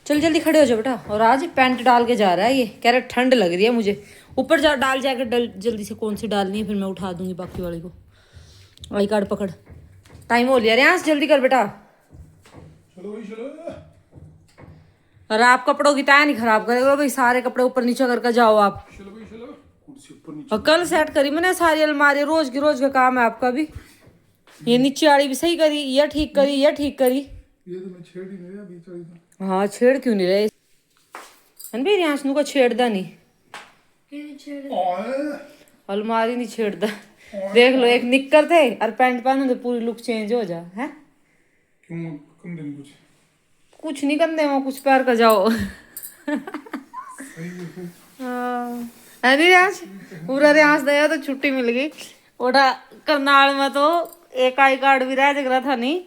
चल जल्दी खड़े हो जाओ बेटा। और आज पैंट डाल के जा रहा है ये, कह रहा ठंड लग रही है मुझे। ऊपर जा, डाल जैकेट जल्दी से। कौन सी डालनी है फिर मैं उठा दूंगी बाकी वाले को। आई कार्ड पकड़, टाइम हो लिया रियांश, जल्दी कर बेटा। चलो भाई चलो। और आप कपड़ों की तय नहीं खराब करेगा भाई, सारे कपड़े ऊपर नीचे करके जाओ आप। चलो भाई चलो। कुर्सी ऊपर नीचे। और कल सेट करी मैंने सारी अलमारी, रोज का काम है आपका भी। ये नीचे वाली भी सही करी, ये ठीक करी, ये ठीक करी। ये तो मैं छेड़ ही नहीं रहा बीच वाली तो। हाँ छेड़ क्यों नहीं रहे रणबीर, यहाँ को छेड़दा नहीं। अलमारी नहीं छेड़दा। देख लो, एक निक्कर थे और पैंट पहनो तो पूरी लुक चेंज हो जा है। क्यों कम दिन कुछ नहीं करने वो, कुछ पैर का जाओ। सही है फिर। अरे आज पूरा रियाज दया तो छुट्टी मिल गई। ओटा करनाल में तो एक आई कार्ड भी रह रहा था नहीं।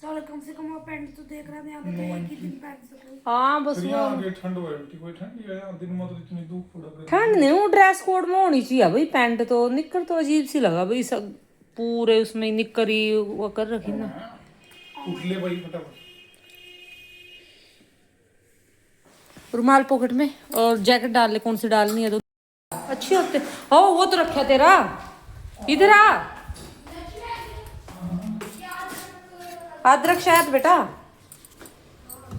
चलो कम से कम वो पैंट तो देख रहा था, यहाँ पे तो एक ही दिन पहन सको। हाँ बस वो आगे ठंड हो रही कोई ठंड नहीं है दिन में तो इतनी धूप पड़ ठंड नहीं, वो ड्रेस कोड में होनी चाहिए भाई। पैंट तो निक्कर तो अजीब सी लगा भाई, सब पूरे उसमें निक्कर ही वो कर रखी ना। उठ ले भाई फटाफट। रुमाल पॉकेट में और जैकेट डाल ले, कौन सी डालनी है तो अच्छी होते। ओ वो तो रखा तेरा, इधर आ। अदरक शायद बेटा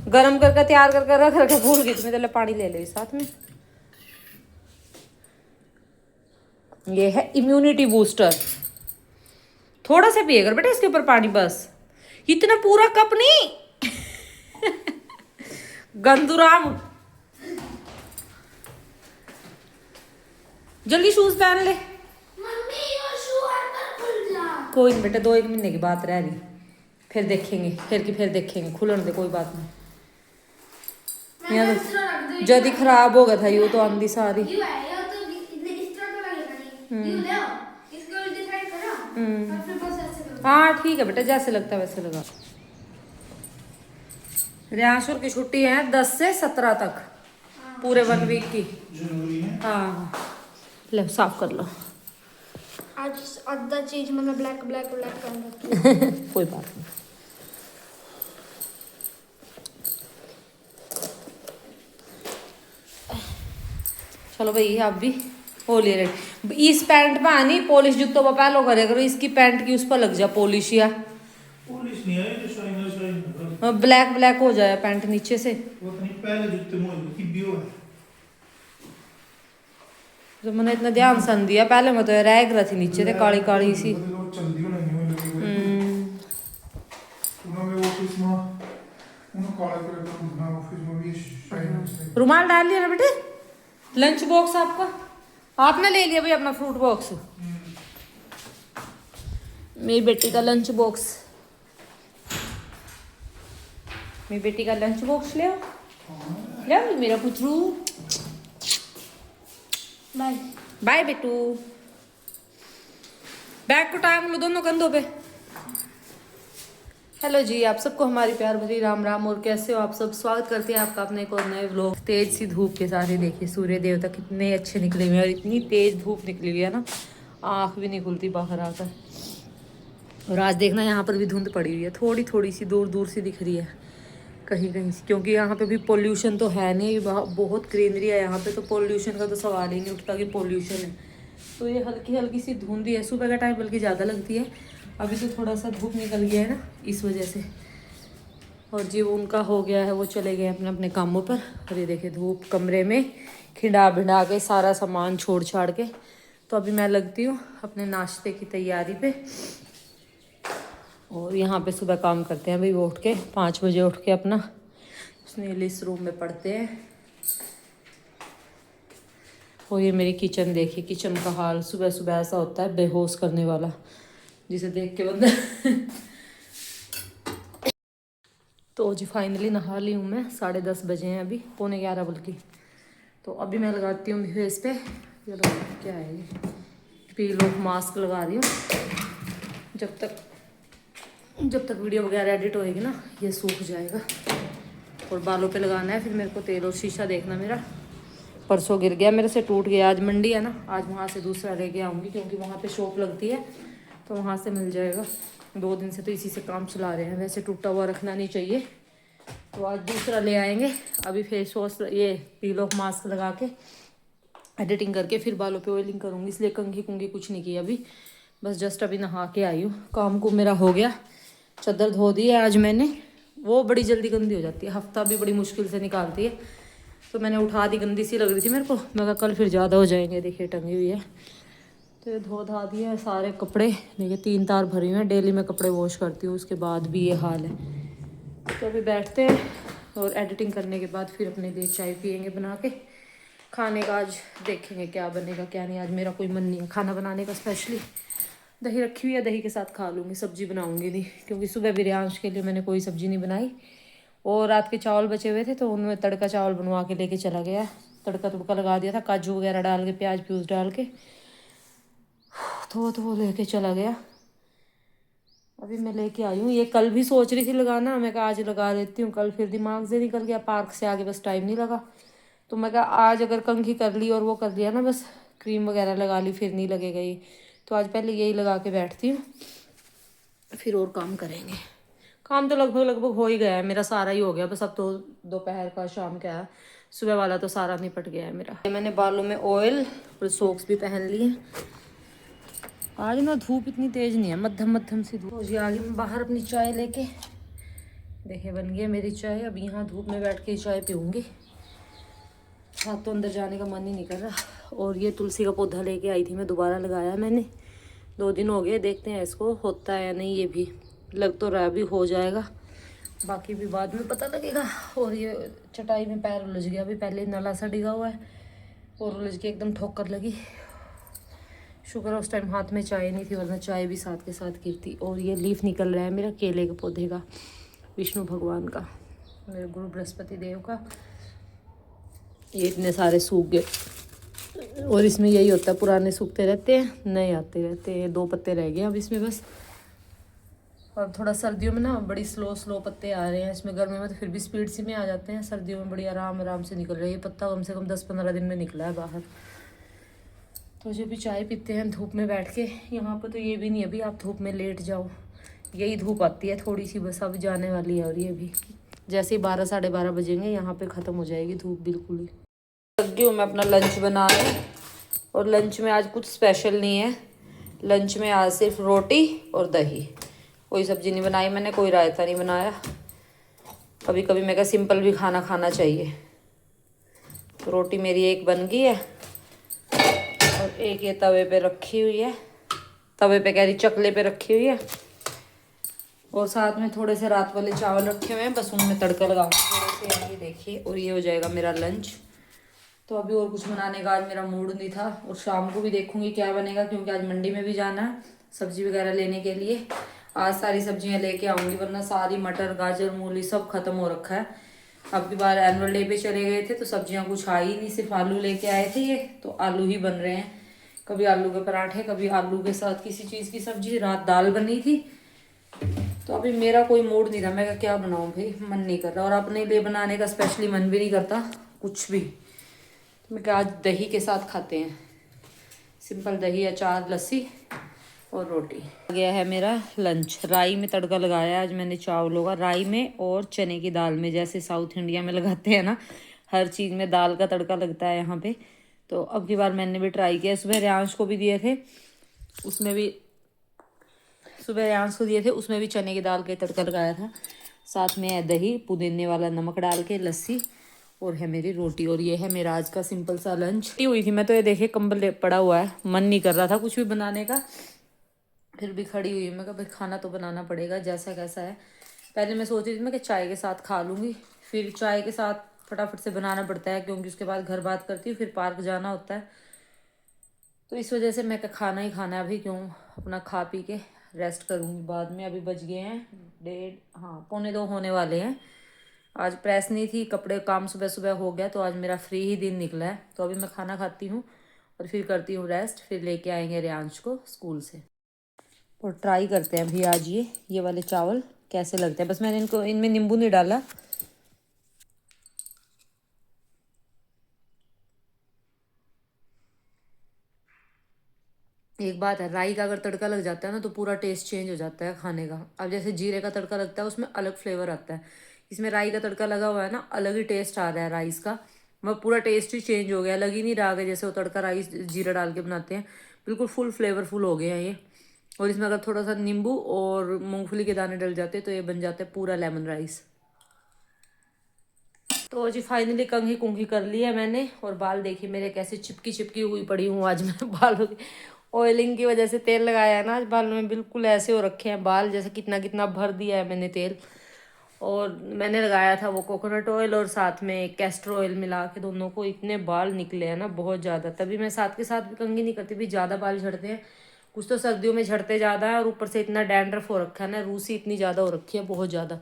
गरम करके तैयार करके रख रखे, भूल गई तुम्हें। चलो पानी ले ले साथ में। ये है इम्यूनिटी बूस्टर, थोड़ा सा पिए कर बेटा इसके ऊपर पानी, बस इतना पूरा कप नहीं। गंदूराम जल्दी शूज पहन ले। मम्मी वो शू अंदर खुल जा। कोई नहीं बेटा, 2-1 महीने की बात रह रही, फिर देखेंगे, फिर देखेंगे। खुलन दे, कोई बात नहीं। यहाँ जल्दी खराब हो गया था ये तो आंधी सारी। यू है ये तो इस तरह तो लगेगा नहीं। यू ले इसको उल्टी साइड करो और फिर बस ऐसे करो। हाँ ठीक है बेटा, जैसे लगता है वैसे लगा। रियांशुर की छुट्टी है 10 से 17 तक, पूरे 1 वीक की। जरूरी है। हाँ ले साफ कर लो। आज आधा चीज मैंने ब्लैक पहन रखी है। कोई बात नहीं। चलो भाई आप भी हो ले रहे। इस पैंट में आनी पॉलिश जूतों पर पहलो करे करो, इसकी पैंट की उस पर लग जा पॉलिश, या पुलिस नहीं आई तो शाइन ब्लैक हो जाए पैंट नीचे से। वो तो नहीं पहले जूते मोड़ की बियो है। तो मैंने इतना ध्यान सन दिया, पहले मैं तो रह गई थी नीचे से काली काली सी। चलदी नहीं लगी उन्होंने ऑफिस में उन्होंने काला कर ना ऑफिस में भी शाइन। रुमाल डाल लिया ना बेटे। लंच बॉक्स आपका आपने ले लिया भाई अपना फ्रूट बॉक्स। मेरी बेटी का लंच बॉक्स, मेरी बेटी का लंच बॉक्स ले आओ मेरा पुचरू। बाय बाय बेटू। बैग को टांग लो दोनों कंधों पे। हेलो जी, आप सबको हमारी प्यार भरी राम राम। और कैसे हो आप सब? स्वागत करते हैं आपका अपने एक और नए व्लॉग। तेज सी धूप के सारे देखिए सूर्य देवता कितने अच्छे निकले हुए हैं, और इतनी तेज धूप निकली हुई है ना, आँख भी नहीं खुलती बाहर आकर। और आज देखना यहाँ पर भी धुंध पड़ी हुई है, थोड़ी थोड़ी सी दूर सी दिख रही है कहीं कहीं से, क्योंकि यहाँ पे भी पोल्यूशन तो है नहीं, बहुत ग्रीनरी है यहाँ पे, तो पोल्यूशन का तो सवाल ही नहीं उठता कि पोल्यूशन है। तो ये हल्की सी धुंध ही है, सुबह का टाइम बल्कि ज़्यादा लगती है। अभी तो थोड़ा सा धूप निकल गया है ना, इस वजह से। और जी वो उनका हो गया है, वो चले गए अपने अपने कामों पर। और ये देखिए धूप कमरे में खिंडा भिंडा के सारा सामान छोड़ छाड़ के। तो अभी मैं लगती हूँ अपने नाश्ते की तैयारी पे। और यहाँ पे सुबह काम करते हैं भाई, वो उठ के 5 बजे उठ के अपना स्नेल इस रूम में पढ़ते हैं। और ये मेरी किचन देखिए, किचन का हाल सुबह सुबह ऐसा होता है बेहोश करने वाला, जिसे देख के बंदा। तो जी फाइनली नहा ली हूँ मैं, 10:30 बजे हैं अभी, 11:15 बल्कि। तो अभी मैं लगाती हूँ फेस पे, ये लो क्या है ये, पीलो मास्क लगा रही हूँ। जब तक वीडियो वगैरह एडिट होएगी ना, ये सूख जाएगा। और बालों पे लगाना है फिर मेरे को तेल। और शीशा देखना मेरा परसों गिर गया मेरे से, टूट गया। आज मंडी है ना, आज वहाँ से दूसरा लेके आऊँगी, क्योंकि वहाँ पे शॉप लगती है तो वहाँ से मिल जाएगा। 2 दिन से तो इसी से काम चला रहे हैं। वैसे टूटा हुआ रखना नहीं चाहिए, तो आज दूसरा ले आएंगे। अभी फेस वॉश ये पील ऑफ मास्क लगा के एडिटिंग करके फिर बालों पे ऑयलिंग करूँगी, इसलिए कंघी कुंघी कुछ नहीं की अभी। बस जस्ट अभी नहा के आई हूँ। काम को मेरा हो गया, चादर धो दी है आज मैंने। वो बड़ी जल्दी गंदी हो जाती है, हफ्ता भी बड़ी मुश्किल से निकालती है। तो मैंने उठा दी, गंदी सी लग रही थी मेरे को। मैं कहा कल फिर ज़्यादा हो जाएंगे। देखिए टंगी हुई है। तो ये धो धा दिए है सारे कपड़े। देखिए 3 तार भरी हुए हैं। डेली मैं कपड़े वॉश करती हूँ, उसके बाद भी ये हाल है। तो अभी बैठते हैं और एडिटिंग करने के बाद फिर अपने लिए चाय पियेंगे बना के। खाने का आज देखेंगे क्या बनेगा क्या नहीं। आज मेरा कोई मन नहीं है खाना बनाने का। स्पेशली दही रखी हुई है, दही के साथ खा लूँगी, सब्जी बनाऊँगी नहीं, क्योंकि सुबह बिरयांश के लिए मैंने कोई सब्जी नहीं बनाई। और रात के चावल बचे हुए थे तो उनमें तड़का चावल बनवा के लेके चला गया। तड़का तुड़का लगा दिया था, काजू वगैरह डाल के, प्याज प्यूज डाल के, तो वो लेके चला गया। अभी मैं लेके आई हूँ। ये कल भी सोच रही थी लगाना, मैं कहा आज लगा लेती हूँ, कल फिर दिमाग से निकल गया। पार्क से आगे बस टाइम नहीं लगा। तो मैं कहा आज अगर कंघी कर ली और वो कर लिया ना, बस क्रीम वगैरह लगा ली, फिर नहीं लगेगा ये। तो आज पहले यही लगा के बैठती हूँ, फिर और काम करेंगे। काम तो लगभग लगभग हो ही गया है मेरा, सारा ही हो गया। बस अब तो दोपहर का शाम का है, सुबह वाला तो सारा निपट गया है मेरा। मैंने बालों में ऑयल और सॉक्स भी पहन लिए। आज ना धूप इतनी तेज नहीं है, मध्यम मध्यम सी धूप। जी आगे मैं बाहर अपनी चाय लेके, देखिए बन गई है मेरी चाय। अब यहाँ धूप में बैठ के चाय पीऊँगी। साथ तो अंदर जाने का मन ही नहीं कर रहा। और ये तुलसी का पौधा लेके आई थी मैं, दोबारा लगाया मैंने। 2 दिन हो गए, देखते हैं इसको होता है या नहीं। ये भी लग तो रहा, भी हो जाएगा, बाकी भी बाद में पता लगेगा। और ये चटाई में पैर उलझ गया। अभी पहले नला सा डिगा हुआ है और उलझ के एकदम ठोकर लगी। शुक्र उस टाइम हाथ में चाय नहीं थी, वरना चाय भी साथ के साथ गिरती। और ये लीफ निकल रहा है मेरा केले के पौधे का, विष्णु भगवान का, मेरे गुरु बृहस्पति देव का। ये इतने सारे सूख गए। और इसमें यही होता है, पुराने सूखते रहते हैं, नए आते रहते हैं। 2 पत्ते रह गए अब इसमें बस। और थोड़ा सर्दियों में ना बड़ी स्लो पत्ते आ रहे हैं। इसमें गर्मी में तो फिर भी स्पीड सी में आ जाते हैं, सर्दियों में बड़ी आराम से निकल रही है। ये पत्ता कम से कम 10-15 दिन में निकला है बाहर। तो जो भी चाय पीते हैं धूप में बैठ के, यहाँ पर तो ये भी नहीं अभी आप धूप में लेट जाओ, यही धूप आती है थोड़ी सी बस। अब जाने वाली है। और ये भी जैसे ही 12-12:30 बजेंगे यहाँ पे ख़त्म हो जाएगी धूप बिल्कुल ही। लग गई हूँ मैं अपना लंच बनाने। और लंच में आज कुछ स्पेशल नहीं है। लंच में आज सिर्फ रोटी और दही, कोई सब्जी नहीं बनाई मैंने, कोई रायता नहीं बनाया। कभी कभी मैं कहा सिंपल भी खाना खाना चाहिए। तो रोटी मेरी एक बन गई है और एक ये तवे पे रखी हुई है, तवे पे कह रही चकले पे रखी हुई है। और साथ में थोड़े से रात वाले चावल रखे हुए हैं, बस उनमें तड़का लगाऊंगी थोड़े से, ये देखिए। और ये हो जाएगा मेरा लंच। तो अभी और कुछ बनाने का आज मेरा मूड नहीं था। और शाम को भी देखूंगी क्या बनेगा, क्योंकि आज मंडी में भी जाना है सब्जी वगैरह लेने के लिए। आज सारी सब्जियां लेके आऊंगी, वरना सारी मटर गाजर मूली सब खत्म हो रखा है। अब की बार एनुअल डे पे चले गए थे तो सब्जियां कुछ आई ही नहीं, सिर्फ आलू लेके आए थे ये, तो आलू ही बन रहे हैं। कभी आलू के पराठे, कभी आलू के साथ किसी चीज़ की सब्जी। रात दाल बनी थी। तो अभी मेरा कोई मूड नहीं था, मैं क्या बनाऊँ भाई, मन नहीं कर रहा। और अपने लिए बनाने का स्पेशली मन भी नहीं करता कुछ भी। तो मैं क्या आज दही के साथ खाते हैं, सिंपल दही, अचार, लस्सी और रोटी। आ गया है मेरा लंच। राई में तड़का लगाया आज मैंने चावलों का, राई में और चने की दाल में, जैसे साउथ इंडिया में लगाते हैं ना, हर चीज़ में दाल का तड़का लगता है यहाँ पे। तो अब की बार मैंने भी ट्राई किया। सुबह रियांश को भी दिए थे, उसमें भी उसमें भी चने की दाल का तड़का लगाया था। साथ में है दही, पुदीने वाला नमक डाल के, लस्सी, और है मेरी रोटी। और ये है मेरा आज का सिंपल सा लंच। हुई थी मैं तो, ये देखिए कंबल पड़ा हुआ है, मन नहीं कर रहा था कुछ भी बनाने का, फिर भी खड़ी हुई। मैं कहा भाई खाना तो बनाना पड़ेगा जैसा कैसा है। पहले मैं सोच रही थी मैं कि चाय के साथ खा लूँगी, फिर चाय के साथ फटाफट से बनाना पड़ता है, क्योंकि उसके बाद घर बात करती हूँ, फिर पार्क जाना होता है। तो इस वजह से मैं खाना ही खाना है अभी, क्यों अपना खा पी के रेस्ट करूँगी बाद में। अभी बज गए हैं 1:30, 1:45 होने वाले हैं। आज प्रेस नहीं थी, कपड़े काम सुबह सुबह हो गया, तो आज मेरा फ्री ही दिन निकला है। तो अभी मैं खाना खाती हूँ और फिर करती हूँ रेस्ट, फिर लेके आएंगे रियांश को स्कूल से। और ट्राई करते हैं अभी आज ये वाले चावल कैसे लगते हैं। बस मैंने इनमें नींबू नहीं डाला। एक बात है, राई का अगर तड़का लग जाता है ना तो पूरा टेस्ट चेंज हो जाता है खाने का। अब जैसे जीरे का तड़का लगता है उसमें अलग फ्लेवर आता है, इसमें राई का तड़का लगा हुआ है ना, अलग ही टेस्ट आ रहा है राइस का। वह पूरा टेस्ट ही चेंज हो गया, लग ही नहीं रहा है जैसे वो तड़का राइस जीरा डाल के बनाते हैं। बिल्कुल फुल फ्लेवरफुल हो गया है ये। और इसमें अगर थोड़ा सा नींबू और मूंगफली के दाने डल जाते तो ये बन जाता है पूरा लेमन राइस। तो जी फाइनली कंघी कुंघी कर ली है मैंने। और बाल देखिए मेरे कैसे चिपकी चिपकी हुई पड़ी हूँ आज मैं। बालों की ऑयलिंग की वजह से तेल लगाया है ना आज बालों में, बिल्कुल ऐसे हो रखे हैं बाल जैसे कितना कितना भर दिया है मैंने तेल। और मैंने लगाया था वो कोकोनट ऑयल और साथ में कैस्टर ऑयल मिला के दोनों को। इतने बाल निकले हैं ना बहुत ज़्यादा, तभी मैं साथ के साथ भी कंघी नहीं करती भी, ज़्यादा बाल झड़ते हैं। कुछ तो सर्दियों में झड़ते ज़्यादा है और ऊपर से इतना डैंड्रफ हो रखा है ना, रूसी इतनी ज़्यादा हो रखी है बहुत ज़्यादा।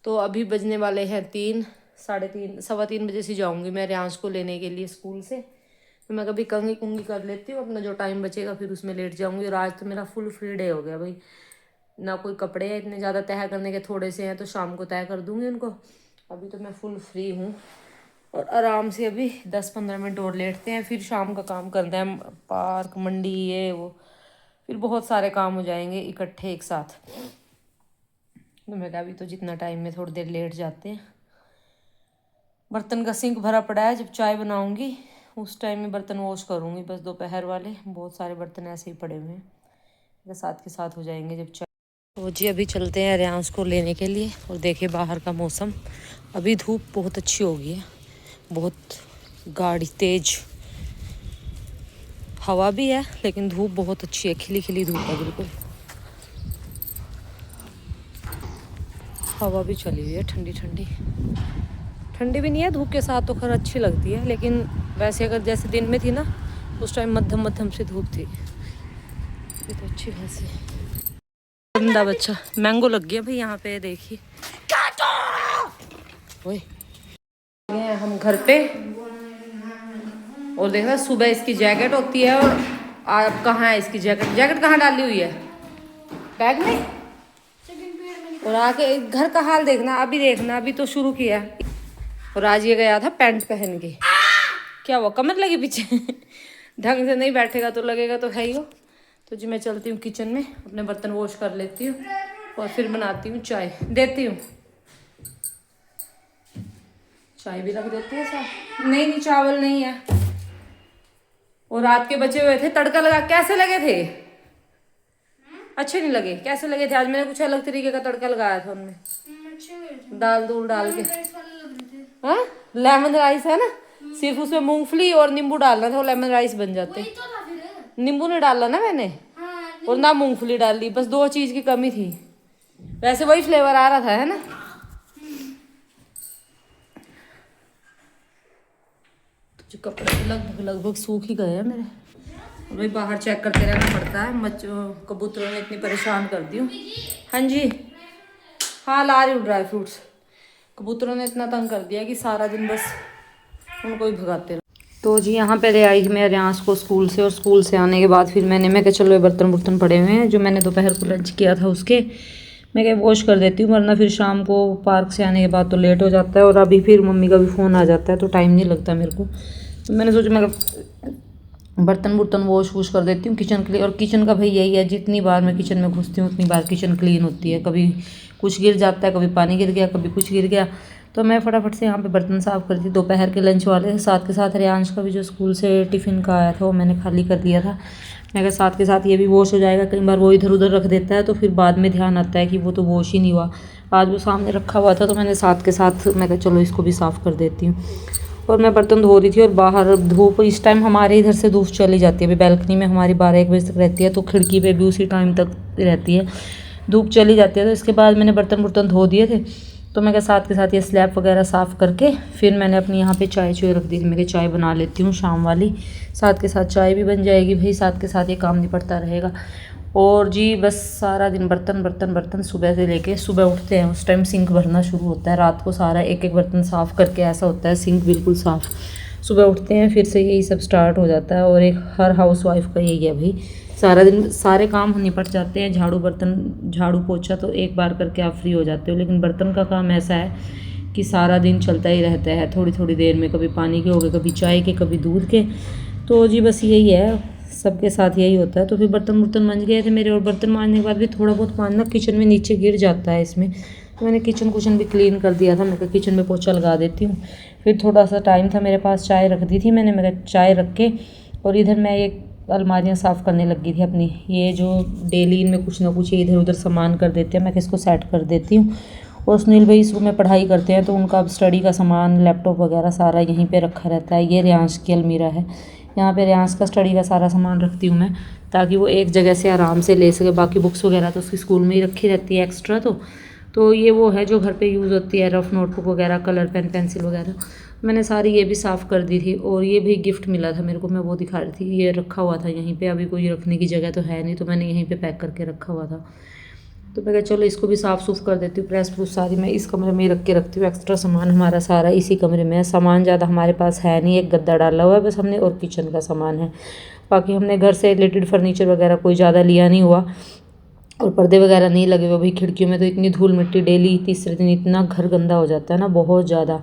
तो अभी बजने वाले हैं 3, साढ़े 3, सवा 3 बजे से जाऊँगी मैं रियांश को लेने के लिए स्कूल से। तो मैं कभी कंघी कुंघी कर लेती हूँ, अपना जो टाइम बचेगा फिर उसमें लेट जाऊँगी। और आज तो मेरा फुल फ्री डे हो गया भाई, ना कोई कपड़े हैं इतने ज़्यादा तय करने के, थोड़े से हैं तो शाम को तय कर दूँगी उनको। अभी तो मैं फुल फ्री हूँ और आराम से अभी 10-15 मिनट और लेटते हैं, फिर शाम का काम करना है, पार्क मंडी ये वो, फिर बहुत सारे काम हो जाएंगे इकट्ठे एक साथ। तो मैं कहा अभी तो जितना टाइम में थोड़ी देर लेट जाते हैं। बर्तन का सिंक भरा पड़ा है, जब चाय बनाऊंगी उस टाइम में बर्तन वॉश करूंगी बस, दोपहर वाले बहुत सारे बर्तन ऐसे ही पड़े हुए हैं, साथ के साथ हो जाएंगे जब चाय। तो जी अभी चलते हैं रियांश को लेने के लिए। और देखिए बाहर का मौसम, अभी धूप बहुत अच्छी हो गई है, बहुत गाढ़ी तेज हवा भी है, लेकिन धूप बहुत अच्छी है, खिली खिली धूप है बिल्कुल। हवा भी चली हुई है ठंडी ठंडी, ठंडी भी नहीं है धूप के साथ तो खैर अच्छी लगती है, लेकिन वैसे अगर जैसे दिन में थी ना उस टाइम मध्यम मध्यम से धूप थी। ये तो अच्छी खासी गंदा बच्चा मैंगो लग गया भाई यहाँ पे, देखिए ओए हम घर पे। और देखना सुबह इसकी जैकेट होती है और आप कहाँ है इसकी जैकेट, जैकेट कहाँ डाली हुई है, बैग में। और आके घर का हाल देखना, अभी देखना अभी तो शुरू किया। और आज ये गया था पैंट पहन के, क्या वो कमर लगी पीछे ढंग से नहीं बैठेगा तो लगेगा तो है ही हो। तो जी मैं चलती हूँ किचन में, अपने बर्तन वॉश कर लेती हूँ और फिर बनाती हूँ चाय, देती हूँ चाय भी रख देती है साथ। नहीं चावल नहीं है। और रात के बचे हुए थे, तड़का लगा, कैसे लगे थे, अच्छे नहीं लगे, कैसे लगे थे? आज मैंने कुछ अलग तरीके का तड़का लगाया था उनमें, दाल दूल डाल के। हाँ लेमन राइस है ना, सिर्फ उसमें मूंगफली और नींबू डालना था, वो लेमन राइस बन जाते। नींबू नहीं डाला ना मैंने, और ना मूंगफली डाल ली, बस 2 चीज की कमी थी, वैसे वही फ्लेवर आ रहा था है ना। तो जो कपड़े लगभग लगभग सूख ही गए हैं मेरे, भाई बाहर चेक करते रहना पड़ता है। कबूतरों ने इतनी परेशान कर दी हूँ। हाँ जी हाँ ला रही हूँ ड्राई फ्रूट्स। कबूतरों ने इतना तंग कर दिया कि सारा दिन बस उनको ही भगाते रहो। तो जी यहाँ पे ले आई मैं रियांश को स्कूल से, और स्कूल से आने के बाद फिर मैं कहा चलो ये बर्तन पड़े हुए हैं जो मैंने दोपहर को लंच किया था उसके, मैं क्या वॉश कर देती हूँ, वरना फिर शाम को पार्क से आने के बाद तो लेट हो जाता है। और अभी फिर मम्मी का भी फ़ोन आ जाता है तो टाइम नहीं लगता मेरे को। तो मैंने सोचा मैं बर्तन वॉश कर देती हूँ किचन के लिए। और किचन का भाई यही है, जितनी बार मैं किचन में घुसती हूँ उतनी बार किचन क्लीन होती है, कभी कुछ गिर जाता है, कभी पानी गिर गया, कभी कुछ गिर गया। तो मैं फटाफट से यहाँ पे बर्तन साफ़ करती। दोपहर के लंच वाले साथ के साथ रियांश का भी जो स्कूल से टिफ़िन का आया था वो मैंने खाली कर दिया था। मैं कहा साथ के साथ ये भी वॉश हो जाएगा, कई बार वो इधर उधर रख देता है तो फिर बाद में ध्यान आता है कि वो तो वॉश ही नहीं हुआ। आज वो सामने रखा हुआ था तो मैंने साथ के साथ मैं कहा चलो इसको भी साफ़ कर देती हूँ। और मैं बर्तन धो रही थी और बाहर धूप, इस टाइम हमारे इधर से धूप चली जाती है, अभी बैल्कनी में हमारी 12-1 बजे तक रहती है, तो खिड़की पे भी उसी टाइम तक रहती है, धूप चली जाती है। तो इसके बाद मैंने बर्तन धो दिए थे, तो मैं साथ के साथ ये स्लैब वगैरह साफ़ करके फिर मैंने अपनी यहाँ पे चाय रख दी थी। मैं चाय बना लेती हूँ शाम वाली, साथ के साथ चाय भी बन जाएगी भाई, साथ के साथ ये काम निपटता रहेगा। और जी बस सारा दिन बर्तन सुबह से लेके, सुबह उठते हैं उस टाइम सिंक भरना शुरू होता है, रात को सारा एक एक बर्तन साफ़ करके ऐसा होता है सिंक बिल्कुल साफ़। सुबह उठते हैं फिर से यही सब स्टार्ट हो जाता है। और एक हर हाउस वाइफ का यही है भाई, सारा दिन सारे काम निपट जाते हैं। झाड़ू पोछा तो एक बार करके आप फ्री हो जाते हो, लेकिन बर्तन का काम ऐसा है कि सारा दिन चलता ही रहता है, थोड़ी देर में कभी पानी के हो गए, कभी चाय के, कभी दूध के। तो जी बस यही है, सबके साथ यही होता है। तो फिर बर्तन मांज गए थे मेरे, और बर्तन मांजने के बाद भी थोड़ा बहुत पानी ना किचन में नीचे गिर जाता है इसमें, मैंने किचन भी क्लीन कर दिया था। मैं कहा किचन में पोछा लगा देती हूँ। फिर थोड़ा सा टाइम था मेरे पास, चाय रख दी थी मैंने। मैं कहा चाय रख के और इधर मैं एक अलमारियाँ साफ़ करने लगी थी अपनी। ये जो डेली इनमें कुछ ना कुछ इधर उधर सामान कर देते हैं, मैं किसको सेट कर देती हूँ। और सुनील भाई इस रूम में पढ़ाई करते हैं तो उनका अब स्टडी का सामान, लैपटॉप वगैरह सारा यहीं पे रखा रहता है। ये रियांश की अलमीरा है, यहाँ पे रियांश का स्टडी का सारा सामान रखती हूँ मैं, ताकि वो एक जगह से आराम से ले सके। बाकी बुक्स वगैरह तो उसकी स्कूल में ही रखी रहती है एक्स्ट्रा। तो ये वो है जो घर पे यूज़ होती है, रफ नोटबुक वगैरह, कलर पेन, पेंसिल वगैरह। मैंने सारी ये भी साफ़ कर दी थी। और ये भी गिफ्ट मिला था मेरे को, मैं वो दिखा रही थी। ये रखा हुआ था यहीं पे, अभी कोई रखने की जगह तो है नहीं, तो मैंने यहीं पे पैक करके रखा हुआ था। तो मैं कहा चलो इसको भी साफ़ सूफ कर देती हूँ। प्रेस प्रूस सारी मैं इस कमरे में ही रख के रखती हूँ। एक्स्ट्रा सामान हमारा सारा इसी कमरे में है। सामान ज़्यादा हमारे पास है नहीं, एक गद्दा डाला हुआ है बस हमने, और किचन का सामान है। बाकी हमने घर से रिलेटेड फर्नीचर वगैरह कोई ज़्यादा लिया नहीं हुआ, और पर्दे वगैरह नहीं लगे हुए। भाई खिड़कियों में तो इतनी धूल मिट्टी, डेली तीसरे दिन इतना घर गंदा हो जाता है ना, बहुत ज़्यादा।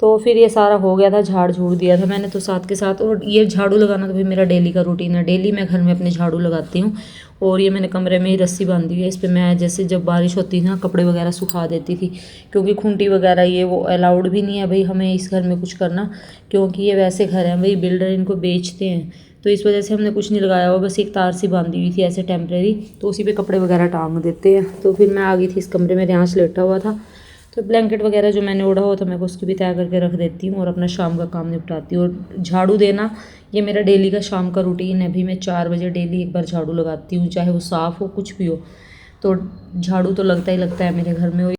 तो फिर ये सारा हो गया था, झाड़ झूड़ दिया था मैंने तो साथ के साथ। और ये झाड़ू लगाना तो भाई मेरा डेली का रूटीन है। डेली मैं घर में अपने झाड़ू लगाती हूँ। और ये मैंने कमरे में ही रस्सी बांधी हुई है, इस पर मैं जैसे जब बारिश होती थी ना कपड़े वगैरह सुखा देती थी। क्योंकि खूंटी वगैरह ये वो अलाउड भी नहीं है भाई हमें इस घर में कुछ करना, क्योंकि ये वैसे घर हैं भाई, बिल्डर इनको बेचते हैं। तो इस वजह से हमने कुछ नहीं लगाया हुआ, बस एक तार सी बांधी हुई थी ऐसे टेम्प्रेरी, तो उसी पे कपड़े वगैरह टांग देते हैं। तो फिर मैं आ गई थी इस कमरे में, रियांश लेटा हुआ था। तो ब्लैंकेट वगैरह जो मैंने ओढ़ा हुआ था मैं उसकी भी तय करके रख देती हूँ और अपना शाम का काम निपटाती हूँ। और झाड़ू देना ये मेरा डेली का शाम का रूटीन है। भी मैं 4 बजे डेली एक बार झाड़ू लगाती हूँ, चाहे वो साफ़ हो कुछ भी हो, तो झाड़ू तो लगता ही लगता है मेरे घर में।